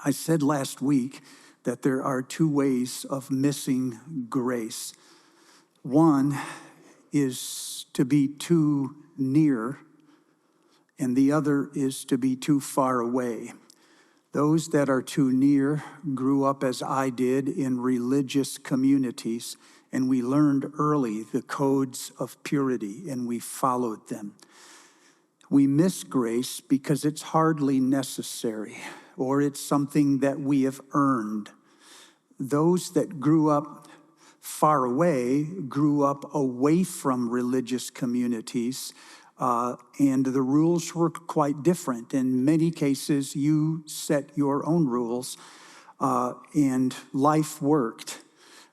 I said last week that there are two ways of missing grace. One is to be too near, and the other is to be too far away. Those that are too near grew up, as I did, in religious communities, and we learned early the codes of purity, and we followed them. We miss grace because it's hardly necessary, or it's something that we have earned. Those that grew up far away grew up away from religious communities, and the rules were quite different. In many cases, you set your own rules, and life worked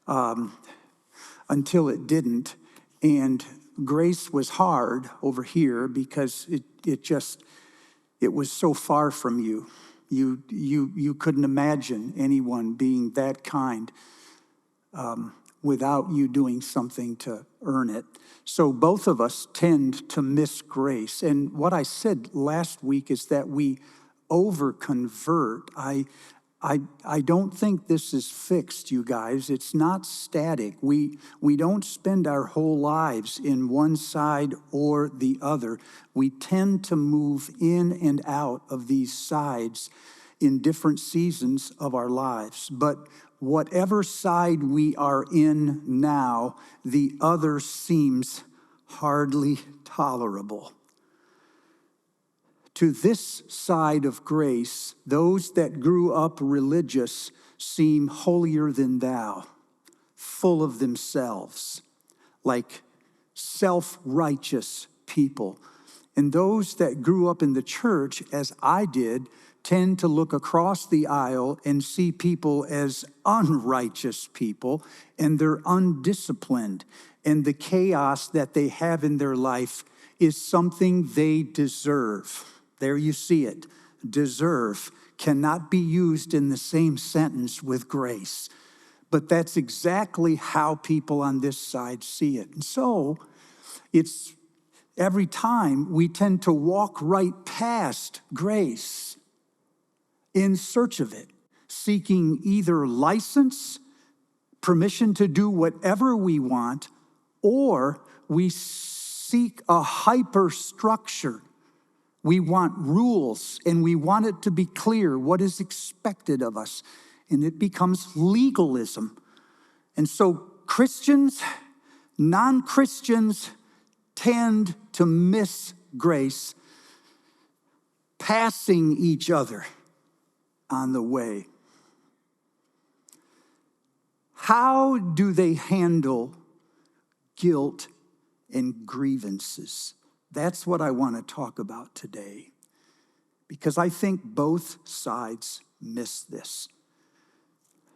until it didn't. And grace was hard over here because it was so far from you. You couldn't imagine anyone being that kind without you doing something to earn it. So both of us tend to miss grace. And what I said last week is that we over-convert. I don't think this is fixed, you guys. It's not static. We don't spend our whole lives in one side or the other. We tend to move in and out of these sides in different seasons of our lives. But whatever side we are in now, the other seems hardly tolerable. To this side of grace, those that grew up religious seem holier than thou, full of themselves, like self-righteous people. And those that grew up in the church, as I did, tend to look across the aisle and see people as unrighteous people, and they're undisciplined. And the chaos that they have in their life is something they deserve. There you see it. Deserve cannot be used in the same sentence with grace. But that's exactly how people on this side see it. And so it's every time we tend to walk right past grace in search of it, seeking either license, permission to do whatever we want, or we seek a hyperstructure. We want rules, and we want it to be clear what is expected of us, and it becomes legalism. And so Christians, non-Christians tend to miss grace, passing each other on the way. How do they handle guilt and grievances? That's what I want to talk about today, because I think both sides miss this.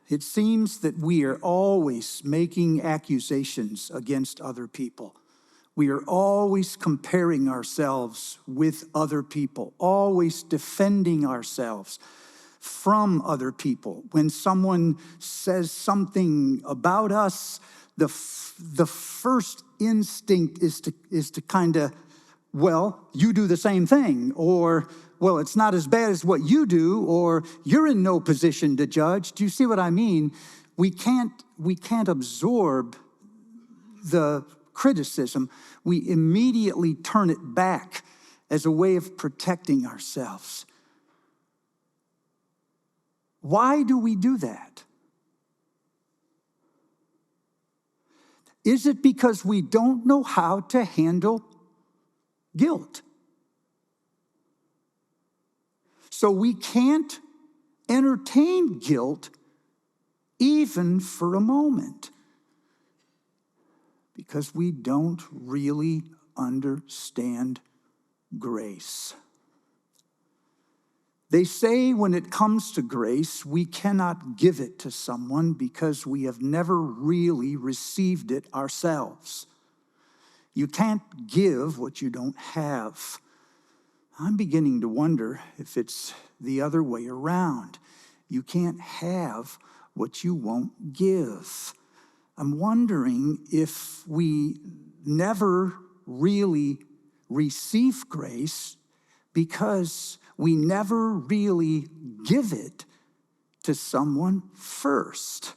It seems that we are always making accusations against other people. We are always comparing ourselves with other people, always defending ourselves from other people. When someone says something about us, the first instinct is to kind of, well, you do the same thing, or, well, it's not as bad as what you do, or you're in no position to judge. Do you see what I mean? We can't absorb the criticism. We immediately turn it back as a way of protecting ourselves. Why do we do that? Is it because we don't know how to handle guilt? So we can't entertain guilt even for a moment because we don't really understand grace. They say when it comes to grace, we cannot give it to someone because we have never really received it ourselves. You can't give what you don't have. I'm beginning to wonder if it's the other way around. You can't have what you won't give. I'm wondering if we never really receive grace because we never really give it to someone first.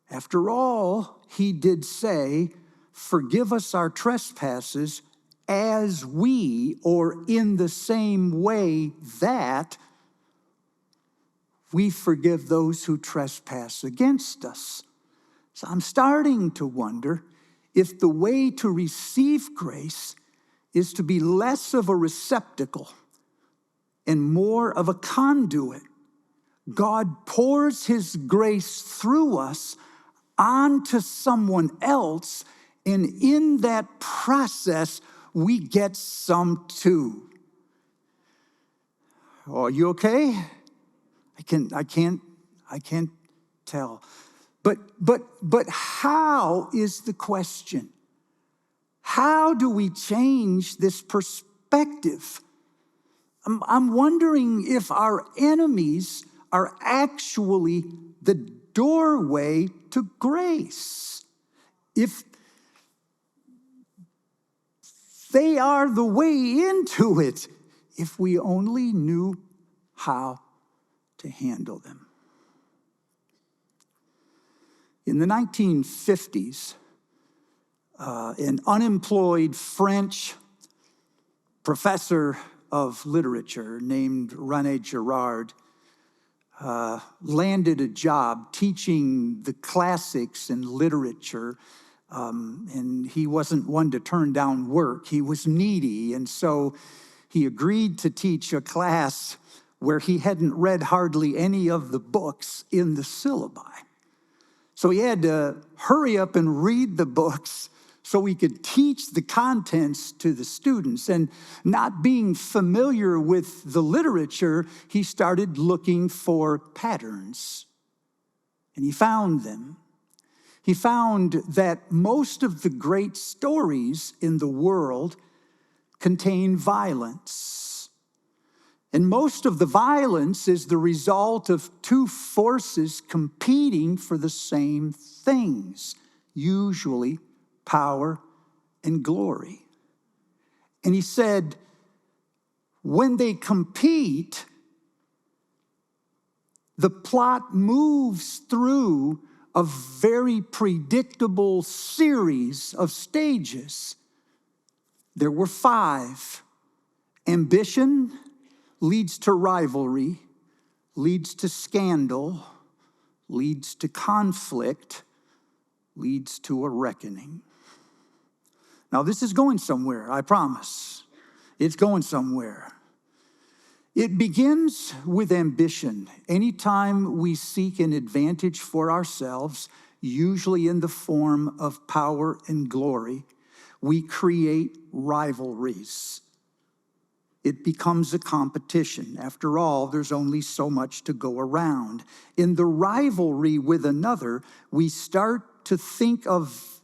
After all, he did say, forgive us our trespasses as we, or in the same way that we forgive those who trespass against us. So I'm starting to wonder if the way to receive grace is to be less of a receptacle and more of a conduit. God pours his grace through us onto someone else, and in that process, we get some too. Are you okay? I can't tell. But how is the question? How do we change this perspective? I'm wondering if our enemies are actually the doorway to grace. If they are the way into it, if we only knew how to handle them. In the 1950s, an unemployed French professor of literature named René Girard landed a job teaching the classics in literature, and he wasn't one to turn down work. He was needy, and so he agreed to teach a class where he hadn't read hardly any of the books in the syllabi. So he had to hurry up and read the books so he could teach the contents to the students. And not being familiar with the literature, he started looking for patterns. And he found them. He found that most of the great stories in the world contain violence. And most of the violence is the result of two forces competing for the same things, usually power and glory. And he said, when they compete, the plot moves through a very predictable series of stages. There were 5. Ambition leads to rivalry, leads to scandal, leads to conflict, leads to a reckoning. Now, this is going somewhere, I promise. It's going somewhere. It begins with ambition. Anytime we seek an advantage for ourselves, usually in the form of power and glory, we create rivalries. It becomes a competition. After all, there's only so much to go around. In the rivalry with another, we start to think of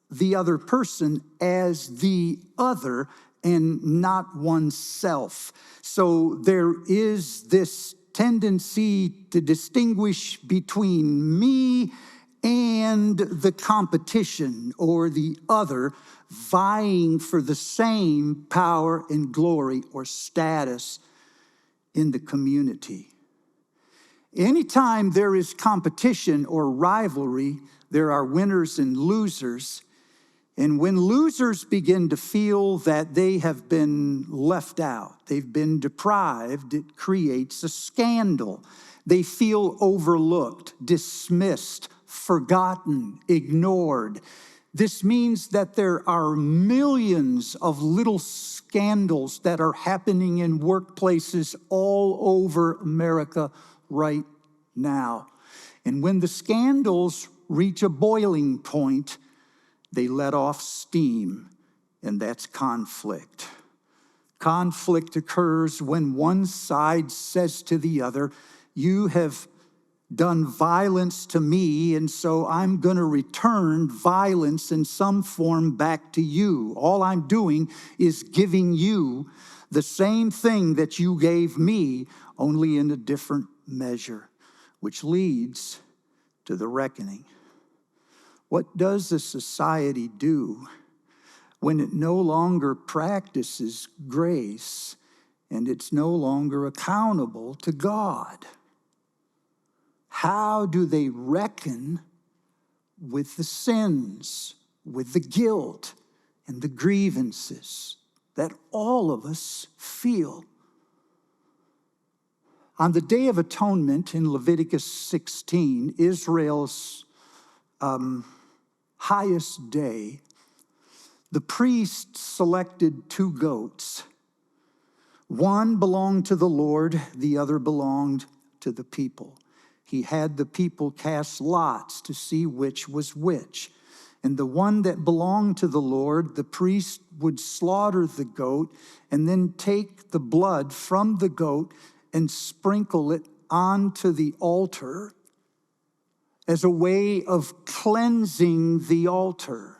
the other person as the other and not oneself. So there is this tendency to distinguish between me and the competition or the other, vying for the same power and glory or status in the community. Anytime there is competition or rivalry, there are winners and losers. And when losers begin to feel that they have been left out, they've been deprived, it creates a scandal. They feel overlooked, dismissed, forgotten, ignored. This means that there are millions of little scandals that are happening in workplaces all over America right now. And when the scandals reach a boiling point, they let off steam, and that's conflict. Conflict occurs when one side says to the other, you have done violence to me, and so I'm going to return violence in some form back to you. All I'm doing is giving you the same thing that you gave me, only in a different measure, which leads to the reckoning. What does a society do when it no longer practices grace and it's no longer accountable to God? How do they reckon with the sins, with the guilt, and the grievances that all of us feel? On the Day of Atonement in Leviticus 16, Israel's highest day, the priest selected 2 goats. One belonged to the Lord, the other belonged to the people. He had the people cast lots to see which was which. And the one that belonged to the Lord, the priest would slaughter the goat and then take the blood from the goat and sprinkle it onto the altar as a way of cleansing the altar.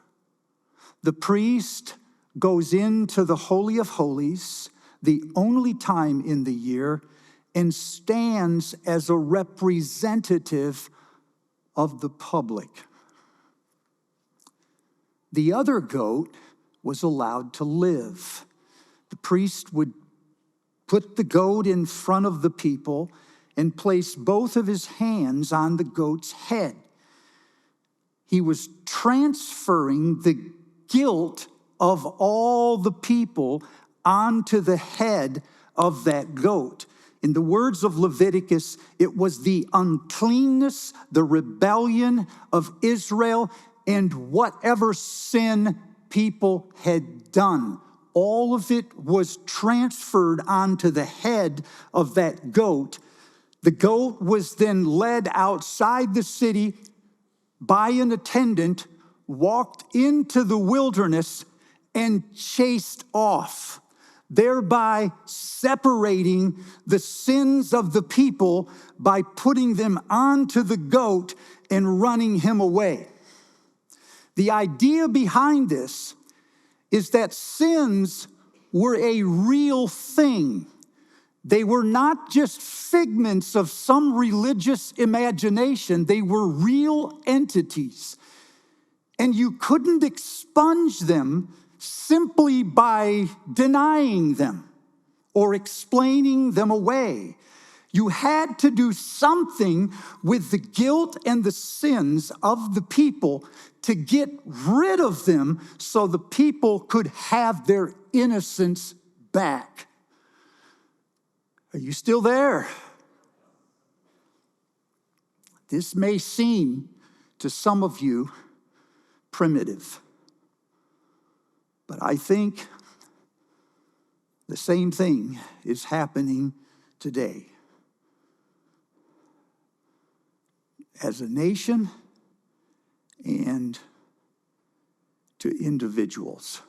The priest goes into the Holy of Holies, the only time in the year, and stands as a representative of the public. The other goat was allowed to live. The priest would put the goat in front of the people and place both of his hands on the goat's head. He was transferring the guilt of all the people onto the head of that goat. In the words of Leviticus, it was the uncleanness, the rebellion of Israel, and whatever sin people had done. All of it was transferred onto the head of that goat. The goat was then led outside the city by an attendant, walked into the wilderness, and chased off, thereby separating the sins of the people by putting them onto the goat and running him away. The idea behind this is that sins were a real thing. They were not just figments of some religious imagination. They were real entities. And you couldn't expunge them simply by denying them or explaining them away. You had to do something with the guilt and the sins of the people to get rid of them so the people could have their innocence back. Are you still there? This may seem to some of you primitive, but I think the same thing is happening today. As a nation and to individuals.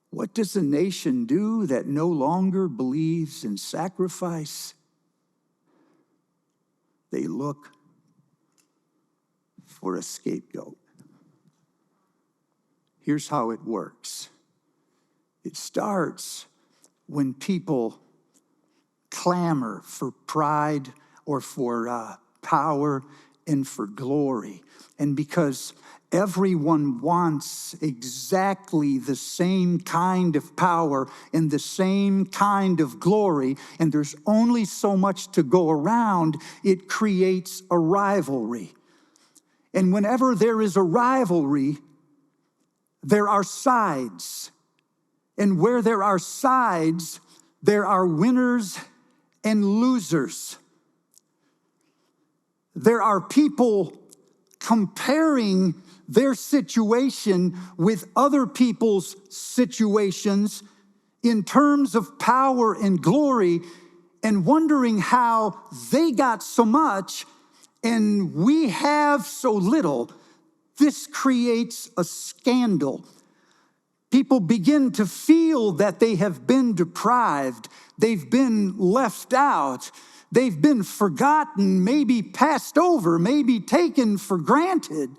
What does a nation do that no longer believes in sacrifice? They look for a scapegoat. Here's how it works. It starts when people clamor for pride or for power and for glory. And because everyone wants exactly the same kind of power and the same kind of glory, and there's only so much to go around, it creates a rivalry. And whenever there is a rivalry, there are sides. And where there are sides, there are winners and losers. There are people comparing their situation with other people's situations in terms of power and glory and wondering how they got so much and we have so little. This creates a scandal. People begin to feel that they have been deprived, they've been left out, they've been forgotten, maybe passed over, maybe taken for granted.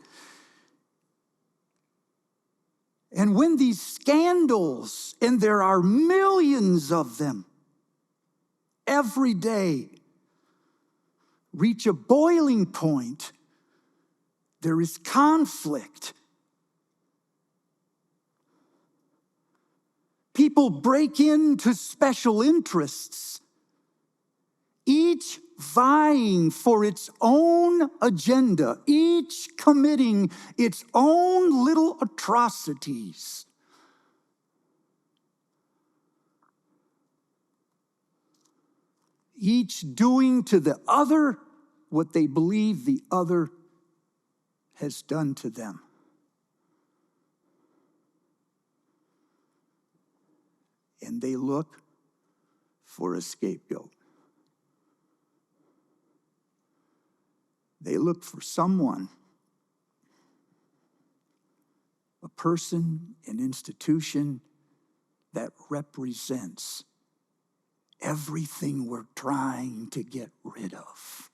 And when these scandals, and there are millions of them every day, reach a boiling point, there is conflict. People break into special interests, each vying for its own agenda, each committing its own little atrocities. Each doing to the other what they believe the other has done to them. And they look for a scapegoat. They look for someone, a person, an institution that represents everything we're trying to get rid of.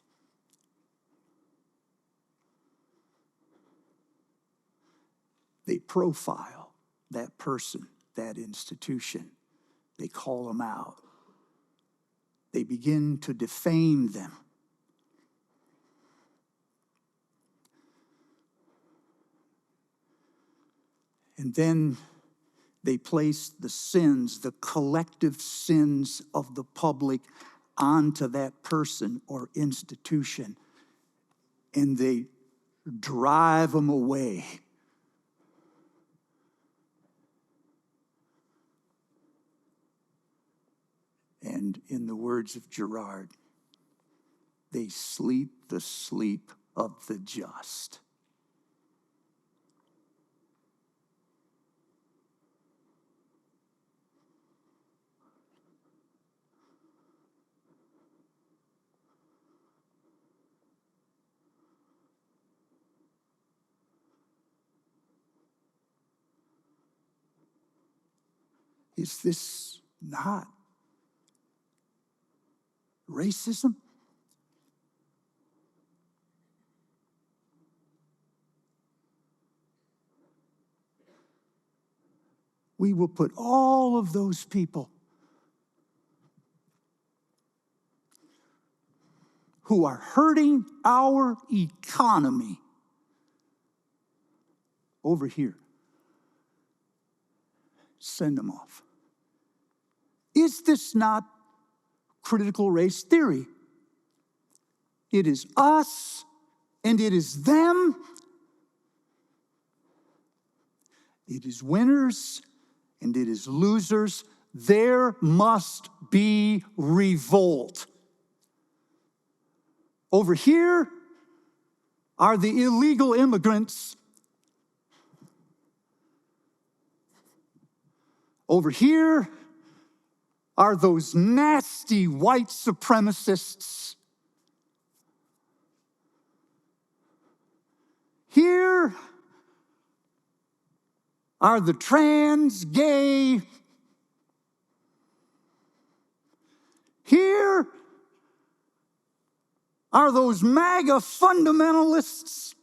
They profile that person, that institution. They call them out. They begin to defame them. And then they place the sins, the collective sins of the public, onto that person or institution, and they drive them away. And in the words of Gerard, they sleep the sleep of the just. Is this not racism? We will put all of those people who are hurting our economy over here. Send them off. Is this not critical race theory? It is us and it is them. It is winners and it is losers. There must be revolt. Over here are the illegal immigrants. Over here are those nasty white supremacists. Here are the trans, gay. Here are those MAGA fundamentalists.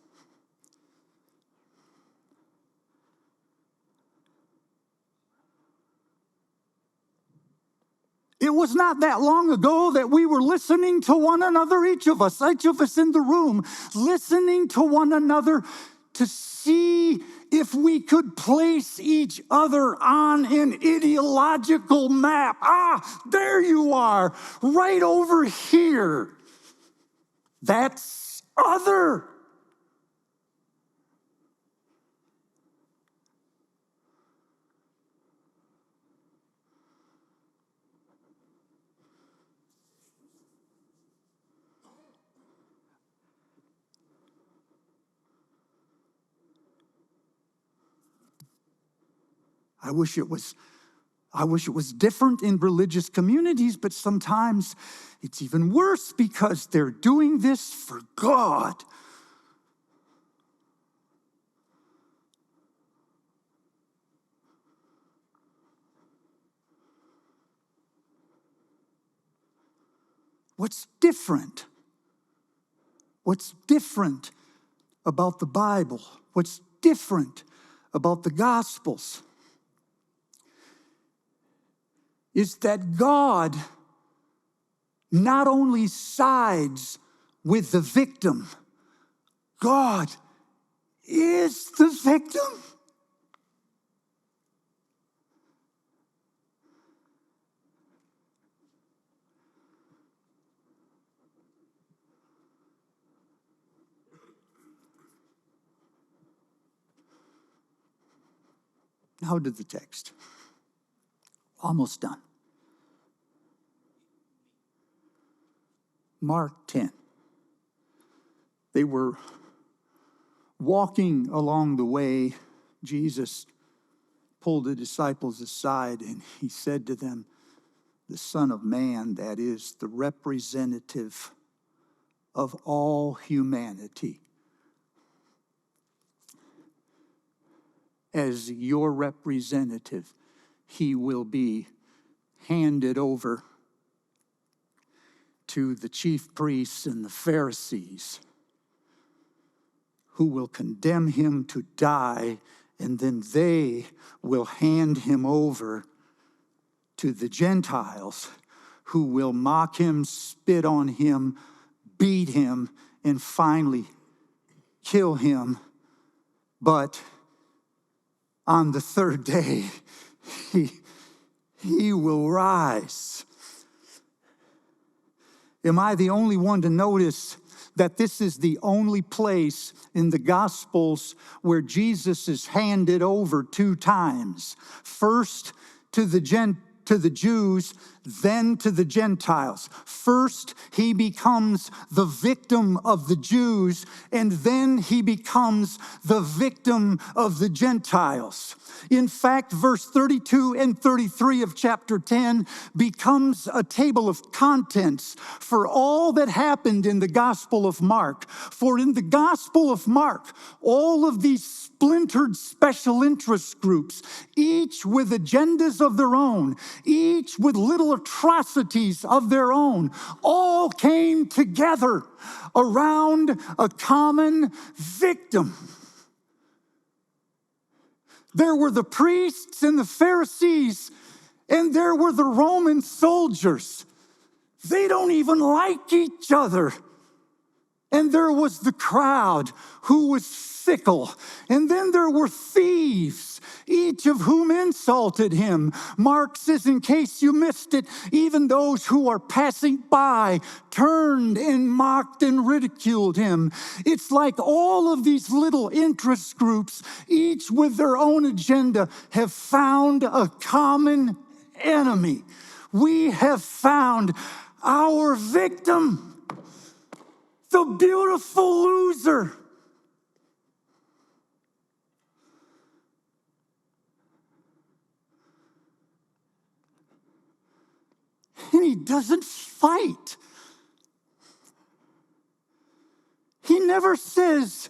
It was not that long ago that we were listening to one another, each of us in the room, listening to one another to see if we could place each other on an ideological map. There you are, right over here. That's other. I wish it was different in religious communities, but sometimes it's even worse because they're doing this for God. What's different? What's different about the Bible? What's different about the Gospels? Is that God not only sides with the victim, God is the victim. Now to the text. Almost done. Mark 10. They were walking along the way. Jesus pulled the disciples aside and he said to them, the Son of Man, that is the representative of all humanity, as your representative, he will be handed over to the chief priests and the Pharisees, who will condemn him to die, and then they will hand him over to the Gentiles, who will mock him, spit on him, beat him, and finally kill him. But on the third day, he will rise. Am I the only one to notice that this is the only place in the Gospels where Jesus is handed over 2 times? First to the Jews, then to the Gentiles. First, he becomes the victim of the Jews, and then he becomes the victim of the Gentiles. In fact, verse 32 and 33 of chapter 10 becomes a table of contents for all that happened in the Gospel of Mark. For in the Gospel of Mark, all of these splintered special interest groups, each with agendas of their own, each with little atrocities of their own, all came together around a common victim. There were the priests and the Pharisees, and there were the Roman soldiers. They don't even like each other. And there was the crowd who was fickle. And then there were thieves, each of whom insulted him. Mark says, in case you missed it, even those who are passing by turned and mocked and ridiculed him. It's like all of these little interest groups, each with their own agenda, have found a common enemy. We have found our victim. The beautiful loser. And he doesn't fight. He never says,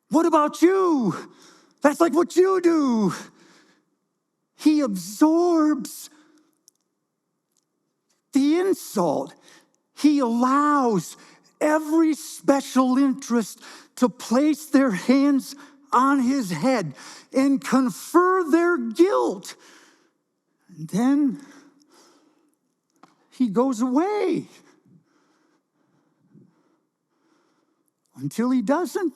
what about you? That's like what you do. He absorbs the insult. He allows every special interest to place their hands on his head and confer their guilt. And then he goes away until he doesn't.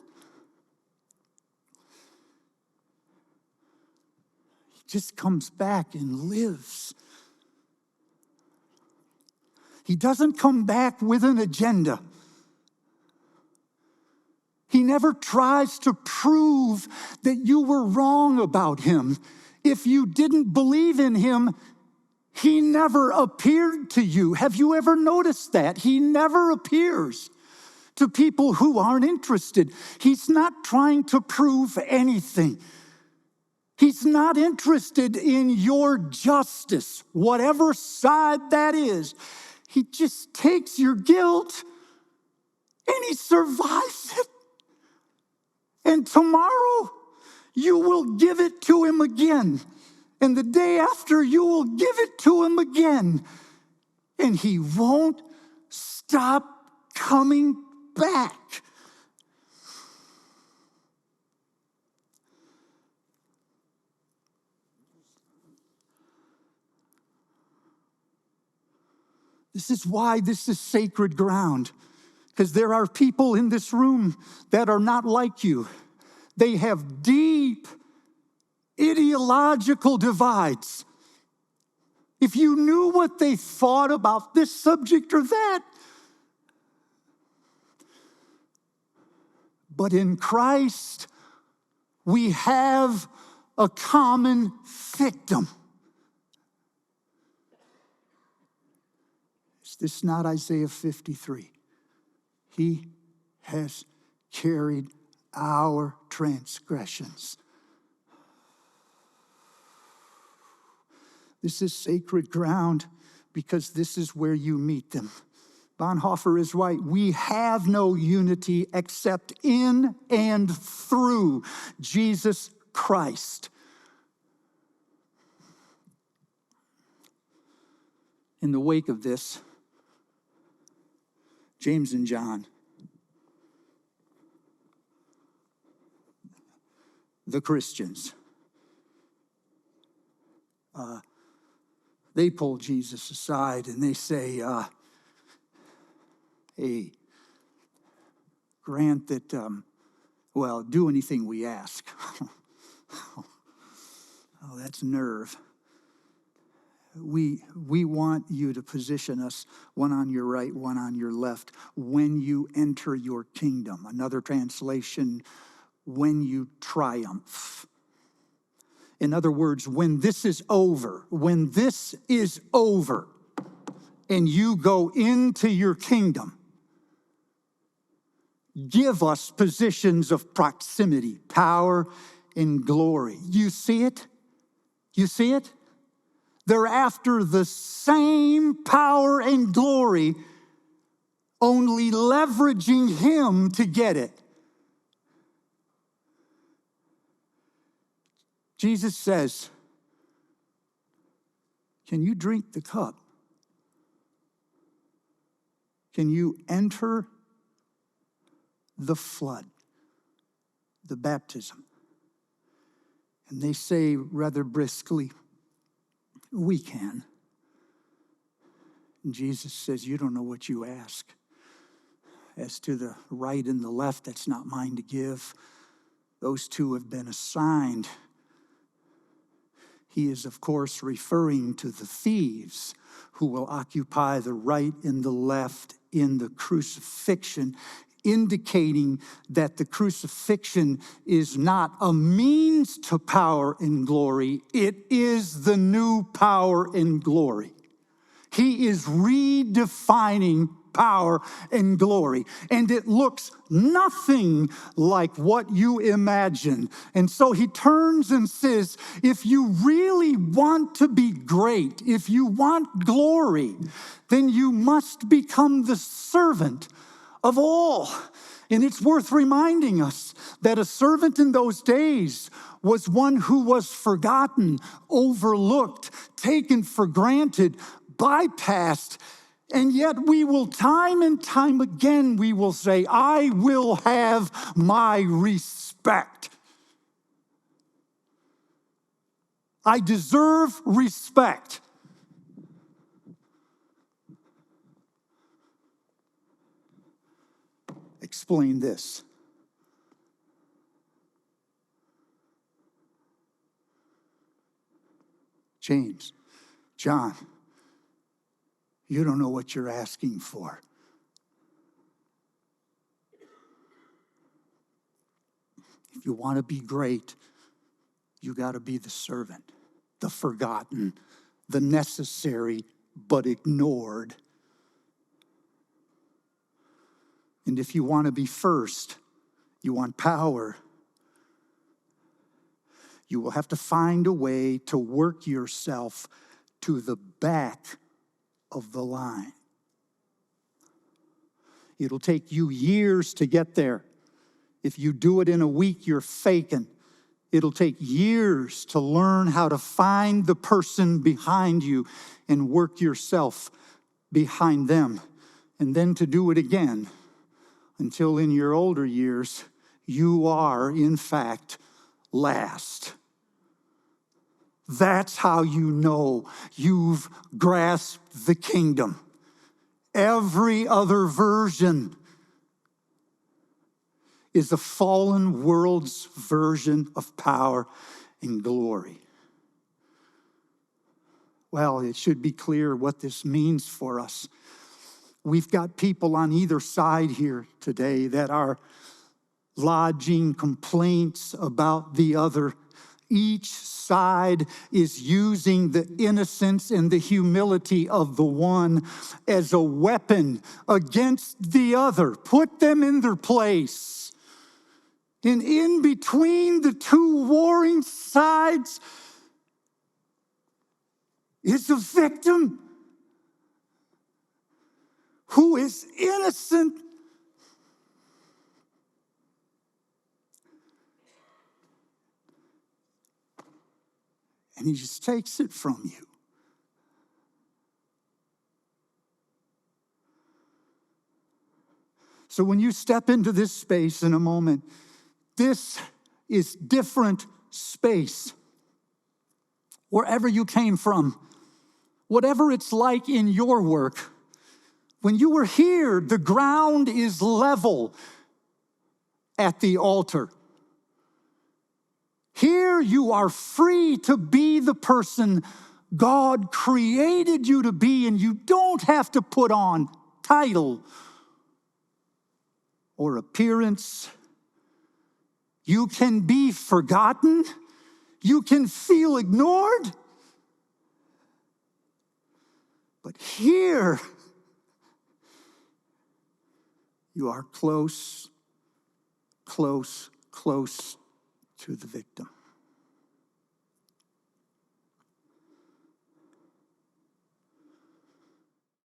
He just comes back and lives. He doesn't come back with an agenda. He never tries to prove that you were wrong about him. If you didn't believe in him, he never appeared to you. Have you ever noticed that? He never appears to people who aren't interested. He's not trying to prove anything. He's not interested in your justice, whatever side that is. He just takes your guilt and he survives it. And tomorrow you will give it to him again. And the day after you will give it to him again. And he won't stop coming back. This is why this is sacred ground, because there are people in this room that are not like you. They have deep ideological divides. If you knew what they thought about this subject or that. But in Christ, We have a common victim. Is this not Isaiah 53? He has carried our transgressions. This is sacred ground because this is where you meet them. Bonhoeffer is right. We have no unity except in and through Jesus Christ. In the wake of this, James and John, the Christians, they pull Jesus aside and they say, hey, grant that, do anything we ask. Oh, that's nerve. We want you to position us, one on your right, one on your left, when you enter your kingdom. Another translation, when you triumph. In other words, when this is over, and you go into your kingdom, give us positions of proximity, power, and glory. You see it? You see it? They're after the same power and glory, only leveraging Him to get it. Jesus says, can you drink the cup? Can you enter the flood, the baptism? And they say rather briskly, we can. And Jesus says, you don't know what you ask. As to the right and the left, that's not mine to give. Those two have been assigned. He is, of course, referring to the thieves who will occupy the right and the left in the crucifixion, indicating that the crucifixion is not a means to power and glory. It is the new power and glory. He is redefining power and glory, and it looks nothing like what you imagine. And so he turns and says, if you really want to be great, if you want glory, then you must become the servant of all. And it's worth reminding us that a servant in those days was one who was forgotten, overlooked, taken for granted, bypassed. And yet we will time and time again, we will say, I will have my respect. I deserve respect. Explain this. James, John, you don't know what you're asking for. If you want to be great, you got to be the servant, the forgotten, the necessary but ignored. And if you want to be first, you want power, you will have to find a way to work yourself to the back of the line. It'll take you years to get there. If you do it in a week, you're faking. It'll take years to learn how to find the person behind you and work yourself behind them, and then to do it again until in your older years, you are, in fact, last. That's how you know you've grasped the kingdom. Every other version is the fallen world's version of power and glory. Well, it should be clear what this means for us. We've got people on either side here today that are lodging complaints about the other. Each side is using the innocence and the humility of the one as a weapon against the other. Put them in their place. And in between the two warring sides is a victim who is innocent. And he just takes it from you. So when you step into this space in a moment, this is different space. Wherever you came from, whatever it's like in your work, when you were here, the ground is level at the altar. Here you are free to be the person God created you to be, and you don't have to put on title or appearance. You can be forgotten. You can feel ignored. But here, you are close, close, close to the victim.